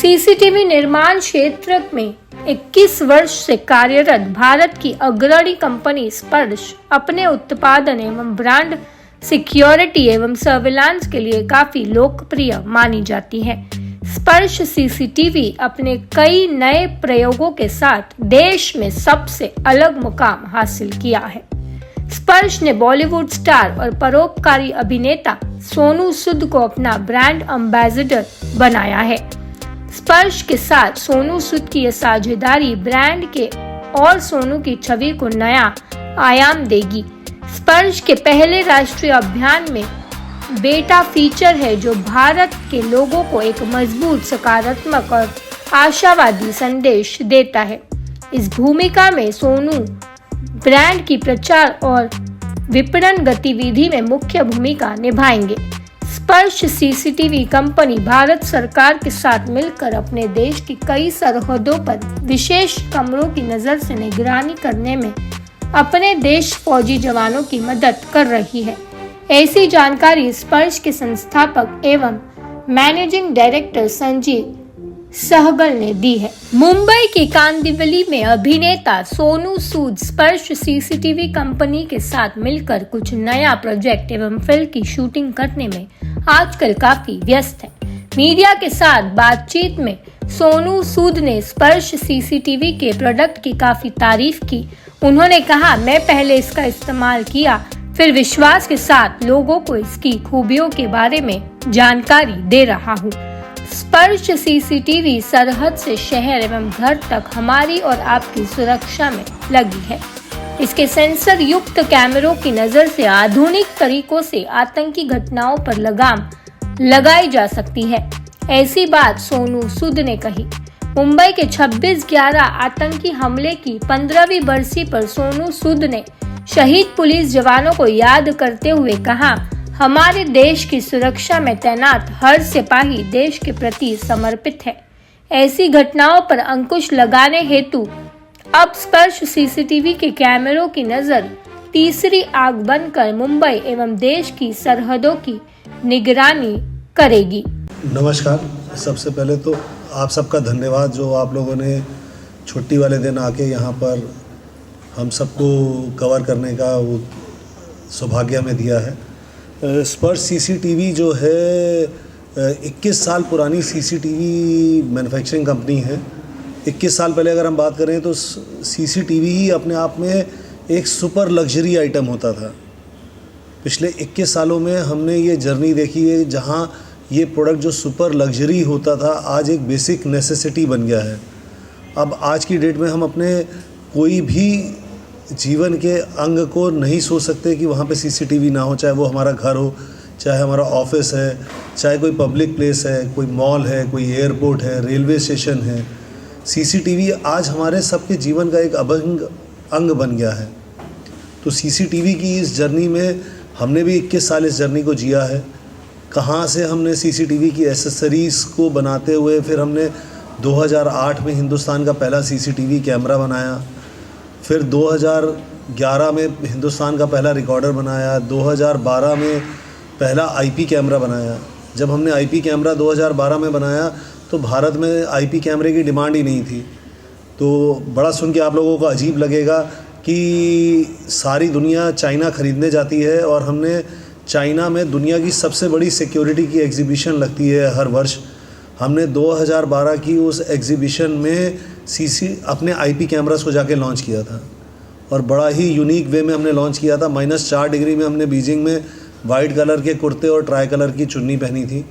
CCTV निर्माण क्षेत्र में 21 वर्ष से कार्यरत भारत की अग्रणी कंपनी स्पर्श अपने उत्पादन एवं ब्रांड सिक्योरिटी एवं सर्विलांस के लिए काफी लोकप्रिय मानी जाती है। स्पर्श सीसीटीवी अपने कई नए प्रयोगों के साथ देश में सबसे अलग मुकाम हासिल किया है। स्पर्श ने बॉलीवुड स्टार और परोपकारी अभिनेता सोनू सूद को अपना ब्रांड एम्बेसडर बनाया है। स्पर्श के साथ सोनू सूद की यह साझेदारी ब्रांड के और सोनू की छवि को नया आयाम देगी। स्पर्श के पहले राष्ट्रीय अभियान में बेटा फीचर है जो भारत के लोगों को एक मजबूत, सकारात्मक और आशावादी संदेश देता है। इस भूमिका में सोनू ब्रांड की प्रचार और विपणन गतिविधि में मुख्य भूमिका निभाएंगे। स्पर्श सीसीटीवी कंपनी भारत सरकार के साथ मिलकर अपने देश की कई सरहदों पर विशेष कमरों की नजर से निगरानी करने में अपने देश फौजी जवानों की मदद कर रही है। ऐसी जानकारी स्पर्श के संस्थापक एवं मैनेजिंग डायरेक्टर संजीव सहगल ने दी है। मुंबई के कांदिवली में अभिनेता सोनू सूद स्पर्श सीसीटीवी कंपनी के साथ मिलकर कुछ नया प्रोजेक्ट एवं फिल्म की शूटिंग करने में आजकल काफी व्यस्त है। मीडिया के साथ बातचीत में सोनू सूद ने स्पर्श सीसीटीवी के प्रोडक्ट की काफी तारीफ की। उन्होंने कहा, मैं पहले इसका इस्तेमाल किया, फिर विश्वास के साथ लोगों को इसकी खूबियों के बारे में जानकारी दे रहा हूँ। स्पर्श सीसीटीवी सरहद से शहर एवं घर तक हमारी और आपकी सुरक्षा में लगी है। इसके सेंसर युक्त कैमरों की नजर से आधुनिक तरीकों से आतंकी घटनाओं पर लगाम लगाई जा सकती है। ऐसी बात सोनू सूद ने कही। मुंबई के 26/11 आतंकी हमले की 15वीं बरसी पर सोनू सूद ने शहीद पुलिस जवानों को याद करते हुए कहा, हमारे देश की सुरक्षा में तैनात हर सिपाही देश के प्रति समर्पित है। ऐसी घटनाओं पर अंकुश लगाने हेतु अब स्पर्श सीसीटीवी के कैमरों की नजर तीसरी आग बनकर मुंबई एवं देश की सरहदों की निगरानी करेगी। नमस्कार, सबसे पहले तो आप सबका धन्यवाद जो आप लोगों ने छुट्टी वाले दिन आके यहाँ पर हम सबको कवर करने का वो सौभाग्य हमें दिया है। स्पर्श सीसीटीवी जो है 21 साल पुरानी सीसीटीवी मैन्युफैक्चरिंग कंपनी है। 21 साल पहले अगर हम बात करें तो सीसीटीवी ही अपने आप में एक सुपर लग्जरी आइटम होता था। पिछले 21 सालों में हमने ये जर्नी देखी है जहाँ ये प्रोडक्ट जो सुपर लग्जरी होता था आज एक बेसिक नेसेसिटी बन गया है। अब आज की डेट में हम अपने कोई भी जीवन के अंग को नहीं सोच सकते कि वहाँ पे सीसीटीवी ना हो, चाहे वो हमारा घर हो, चाहे हमारा ऑफिस है, चाहे कोई पब्लिक प्लेस है, कोई मॉल है, कोई एयरपोर्ट है, रेलवे स्टेशन है। सीसीटीवी आज हमारे सबके जीवन का एक अभिन्न अंग बन गया है। तो सीसीटीवी की इस जर्नी में हमने भी 21 साल इस जर्नी को जिया है। कहाँ से हमने सीसीटीवी की एसेसरीज़ को बनाते हुए फिर हमने 2008 में हिंदुस्तान का पहला सीसीटीवी कैमरा बनाया, फिर 2011 में हिंदुस्तान का पहला रिकॉर्डर बनाया, 2012 में पहला आईपी कैमरा बनाया। जब हमने आईपी कैमरा 2012 में बनाया तो भारत में आईपी कैमरे की डिमांड ही नहीं थी। तो बड़ा सुन के आप लोगों को अजीब लगेगा कि सारी दुनिया चाइना ख़रीदने जाती है और हमने चाइना में दुनिया की सबसे बड़ी सिक्योरिटी की एग्जीबिशन लगती है हर वर्ष। हमने 2012 की उस एग्जीबिशन में अपने आईपी कैमरास को जाके लॉन्च किया था और बड़ा ही यूनिक वे में हमने लॉन्च किया था। -4 डिग्री में हमने बीजिंग में वाइट कलर के कुर्ते और ट्राई कलर की चुन्नी पहनी थी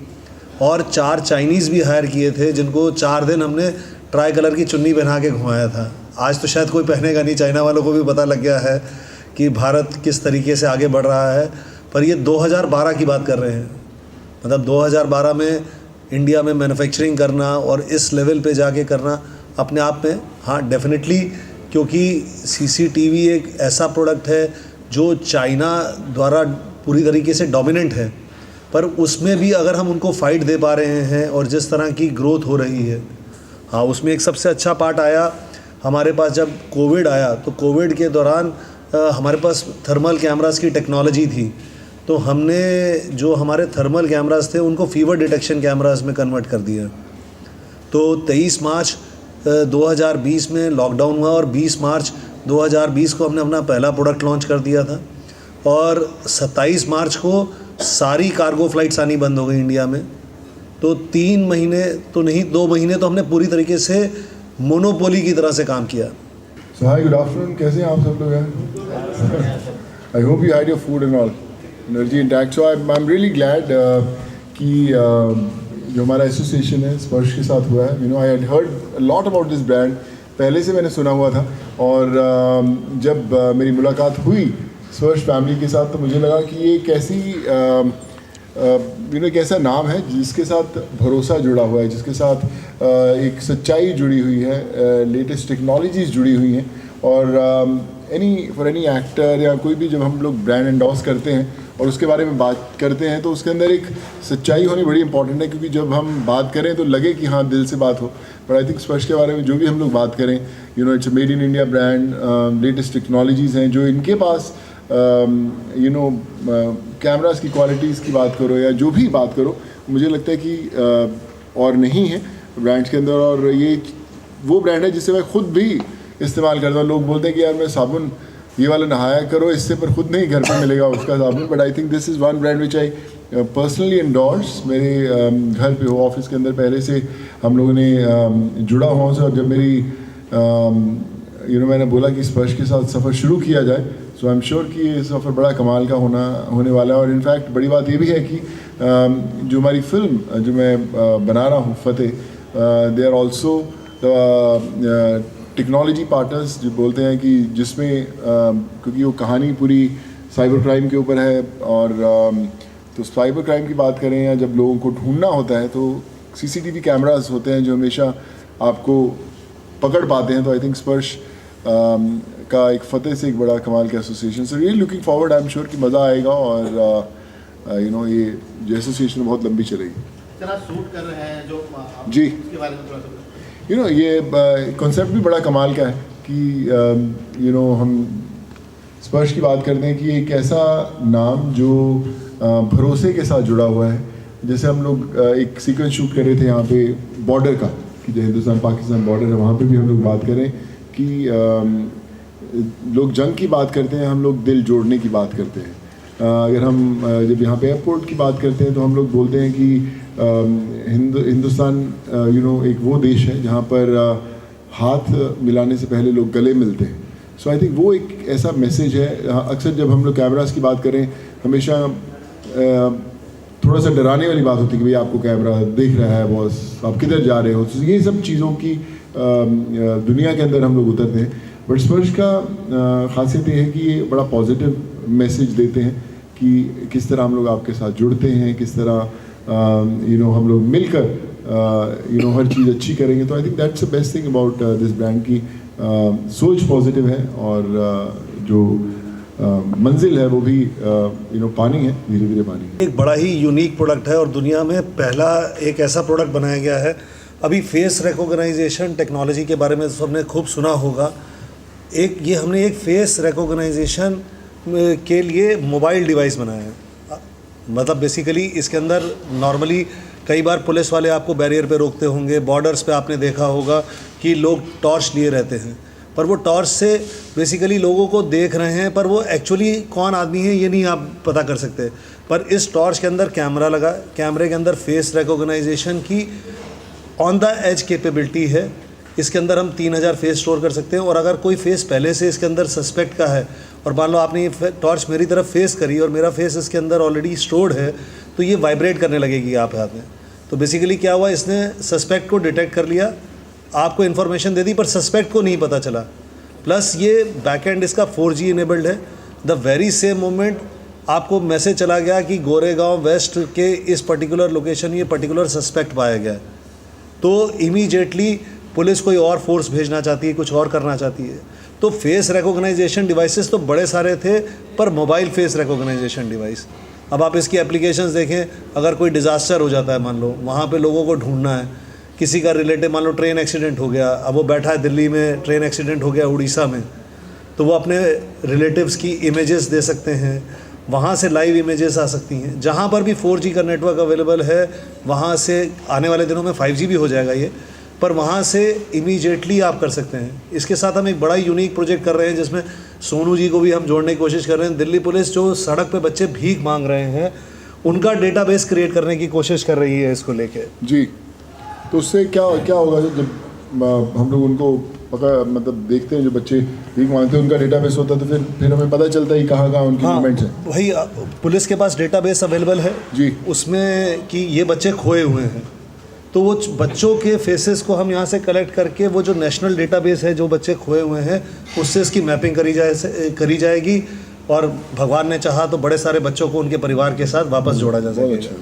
और 4 चाइनीज़ भी हायर किए थे जिनको 4 दिन हमने ट्राई कलर की चुन्नी पहना के घुमाया था। आज तो शायद कोई पहनेगा नहीं, चाइना वालों को भी पता लग गया है कि भारत किस तरीके से आगे बढ़ रहा है। पर ये 2012 की बात कर रहे हैं, मतलब 2012 में इंडिया में मैन्युफैक्चरिंग करना और इस लेवल पे जाके करना अपने आप में हाँ डेफिनेटली, क्योंकि सीसीटीवी एक ऐसा प्रोडक्ट है जो चाइना द्वारा पूरी तरीके से डोमिनेंट है, पर उसमें भी अगर हम उनको फाइट दे पा रहे हैं और जिस तरह की ग्रोथ हो रही है, हाँ उसमें एक सबसे अच्छा पार्ट आया हमारे पास जब कोविड आया। तो कोविड के दौरान हमारे पास थर्मल कैमरास की टेक्नोलॉजी थी, तो हमने जो हमारे थर्मल कैमरास थे उनको फीवर डिटेक्शन कैमरास में कन्वर्ट कर दिया। तो 23 मार्च 2020 में लॉकडाउन हुआ और 20 मार्च 2020 को हमने अपना पहला प्रोडक्ट लॉन्च कर दिया था और 27 मार्च को सारी कार्गो फ्लाइट्स आनी बंद हो गई इंडिया में। तो 3 महीने तो नहीं, 2 महीने तो हमने पूरी तरीके से मोनोपोली की तरह से काम किया। So hi, good afternoon. कैसे हैं आप सब लोग हैं? I hope you had your food and all, energy intact. So I'm really glad कि जो हमारा एसोसिएशन है स्पर्श के साथ हुआ है। I had heard a lot about this brand, पहले से मैंने सुना हुआ था और जब मेरी मुलाकात हुई स्पर्श फैमिली के साथ तो मुझे लगा कि ये कैसी एक ऐसा नाम है जिसके साथ भरोसा जुड़ा हुआ है, जिसके साथ एक सच्चाई जुड़ी हुई है, लेटेस्ट टेक्नोलॉजीज़ जुड़ी हुई हैं और फॉर एनी एक्टर या कोई भी जब हम लोग ब्रांड एंडोर्स करते हैं और उसके बारे में बात करते हैं तो उसके अंदर एक सच्चाई होनी बड़ी इंपॉर्टेंट है, क्योंकि जब हम बात करें तो लगे कि हाँ दिल से बात हो। बट आई थिंक स्पर्श के बारे में जो भी हम लोग बात करें, it's made in India brand, latest technologies हैं जो इनके पास कैमरास की क्वालिटीज़ की बात करो या जो भी बात करो, मुझे लगता है कि और नहीं है ब्रांड्स के अंदर। और ये वो ब्रांड है जिससे मैं खुद भी इस्तेमाल करता हूँ। लोग बोलते हैं कि यार मैं साबुन ये वाला नहाया करो इससे, पर खुद नहीं घर पे मिलेगा उसका साबुन। But I think this is one brand which I personally endorse. मेरे घर पे हो, ऑफिस के अंदर पहले से हम लोगों ने जुड़ा हुआ से, और जब मेरी मैंने बोला कि स्पर्श के साथ सफ़र शुरू किया जाए, सो आई एम श्योर कि ये सफ़र बड़ा कमाल का होने वाला है। और इनफैक्ट बड़ी बात ये भी है कि जो हमारी फिल्म जो मैं बना रहा हूँ Fateh, they are also technology partners, जो बोलते हैं कि जिसमें क्योंकि वो कहानी पूरी साइबर क्राइम के ऊपर है और तो साइबर क्राइम की बात करें या जब लोगों को ढूंढना होता है तो CCTV कैमरास होते हैं जो हमेशा आपको पकड़ पाते हैं। तो आई थिंक स्पर्श का एक फतेह से एक बड़ा कमाल का association. So really looking forward, I am sure कि मज़ा आएगा और ये जो एसोसिएशन बहुत लंबी चलेगी। शूट कर रहे हैं जो जी, इसके बारे में थोड़ा ये कॉन्सेप्ट भी बड़ा कमाल का है कि हम स्पर्श की बात करते हैं कि एक ऐसा नाम जो भरोसे के साथ जुड़ा हुआ है। जैसे हम लोग एक सीक्वेंस शूट कर रहे थे यहाँ पे बॉर्डर का, कि जो हिंदुस्तान पाकिस्तान बॉर्डर है, वहाँ पे भी हम लोग बात करें कि लोग जंग की बात करते हैं, हम लोग दिल जोड़ने की बात करते हैं। अगर हम जब यहाँ पे एयरपोर्ट की बात करते हैं तो हम लोग बोलते हैं कि हिंदुस्तान एक वो देश है जहाँ पर हाथ मिलाने से पहले लोग गले मिलते हैं। सो आई थिंक वो एक ऐसा मैसेज है। अक्सर जब हम लोग कैमरास की बात करें, हमेशा थोड़ा सा डराने वाली बात होती है कि भाई आपको कैमरा देख रहा है बॉस, आप किधर जा रहे हो। तो ये सब चीज़ों की दुनिया के अंदर हम लोग उतरते हैं। बट स्पर्श का खासियत ये है कि ये बड़ा पॉजिटिव मैसेज देते हैं कि किस तरह हम लोग आपके साथ जुड़ते हैं, किस तरह हम लोग मिलकर हर चीज़ अच्छी करेंगे। तो I think that's the best thing about this brand की सोच पॉजिटिव है और जो मंजिल है वो भी पानी है, धीरे धीरे पानी है। एक बड़ा ही यूनिक प्रोडक्ट है और दुनिया में पहला एक ऐसा प्रोडक्ट बनाया गया है। अभी फेस रिकॉग्नाइजेशन टेक्नोलॉजी के बारे में सबने खूब सुना होगा। हमने एक फेस रिकॉग्नाइजेशन के लिए मोबाइल डिवाइस बनाया है। मतलब बेसिकली इसके अंदर नॉर्मली कई बार पुलिस वाले आपको बैरियर पे रोकते होंगे, बॉर्डर्स पे आपने देखा होगा कि लोग टॉर्च लिए रहते हैं, पर वो टॉर्च से बेसिकली लोगों को देख रहे हैं, पर वो एक्चुअली कौन आदमी है ये नहीं आप पता कर सकते। पर इस टॉर्च के अंदर कैमरा लगा, कैमरे के अंदर फेस रिकॉग्नाइजेशन की ऑन द एज कैपेबिलिटी है। इसके अंदर हम 3000 फेस स्टोर कर सकते हैं और अगर कोई फेस पहले से इसके अंदर सस्पेक्ट का है और मान लो आपने ये टॉर्च मेरी तरफ फेस करी और मेरा फेस इसके अंदर ऑलरेडी स्टोर्ड है, तो ये वाइब्रेट करने लगेगी आप हाथ में। तो बेसिकली क्या हुआ, इसने सस्पेक्ट को डिटेक्ट कर लिया, आपको इन्फॉर्मेशन दे दी, पर सस्पेक्ट को नहीं पता चला। प्लस ये बैकएंड इसका 4G इनेबल्ड है। द वेरी सेम मोमेंट आपको मैसेज चला गया कि गोरेगांव वेस्ट के इस पर्टिकुलर लोकेशन ये पर्टिकुलर सस्पेक्ट पाया गया है, तो इमीडिएटली पुलिस कोई और फोर्स भेजना चाहती है, कुछ और करना चाहती है। तो फेस रिकॉग्नाइजेशन डिवाइसेस तो बड़े सारे थे, पर मोबाइल फेस रिकॉग्नाइजेशन डिवाइस, अब आप इसकी एप्लीकेशंस देखें। अगर कोई डिज़ास्टर हो जाता है, मान लो वहाँ पे लोगों को ढूंढना है, किसी का रिलेटिव, मान लो ट्रेन एक्सीडेंट हो गया, अब वो बैठा है दिल्ली में, ट्रेन एक्सीडेंट हो गया उड़ीसा में, तो वो अपने रिलेटिव्स की इमेजेस दे सकते हैं, वहाँ से लाइव इमेजेस आ सकती हैं। जहाँ पर भी 4G का नेटवर्क अवेलेबल है वहाँ से, आने वाले दिनों में 5G भी हो जाएगा ये, पर वहाँ से इमीडिएटली आप कर सकते हैं। इसके साथ हम एक बड़ा यूनिक प्रोजेक्ट कर रहे हैं जिसमें सोनू जी को भी हम जोड़ने की कोशिश कर रहे हैं। दिल्ली पुलिस जो सड़क पे बच्चे भीख मांग रहे हैं उनका डेटाबेस क्रिएट करने की कोशिश कर रही है इसको लेके। जी, तो उससे क्या क्या होगा जब हम लोग उनको मतलब देखते हैं, जो बच्चे भीख मांगते हैं उनका डेटाबेस होता है, तो फिर हमें पता चलता है कहाँ कहाँ उनकी मूवमेंट्स हैं। वही पुलिस के पास डेटाबेस अवेलेबल है जी, उसमें कि ये बच्चे खोए हुए हैं, तो वो बच्चों के फेसेस को हम यहाँ से कलेक्ट करके वो जो नेशनल डेटाबेस है जो बच्चे खोए हुए हैं उससे इसकी मैपिंग करी जाएगी और भगवान ने चाहा तो बड़े सारे बच्चों को उनके परिवार के साथ वापस जोड़ा जा सकेगा।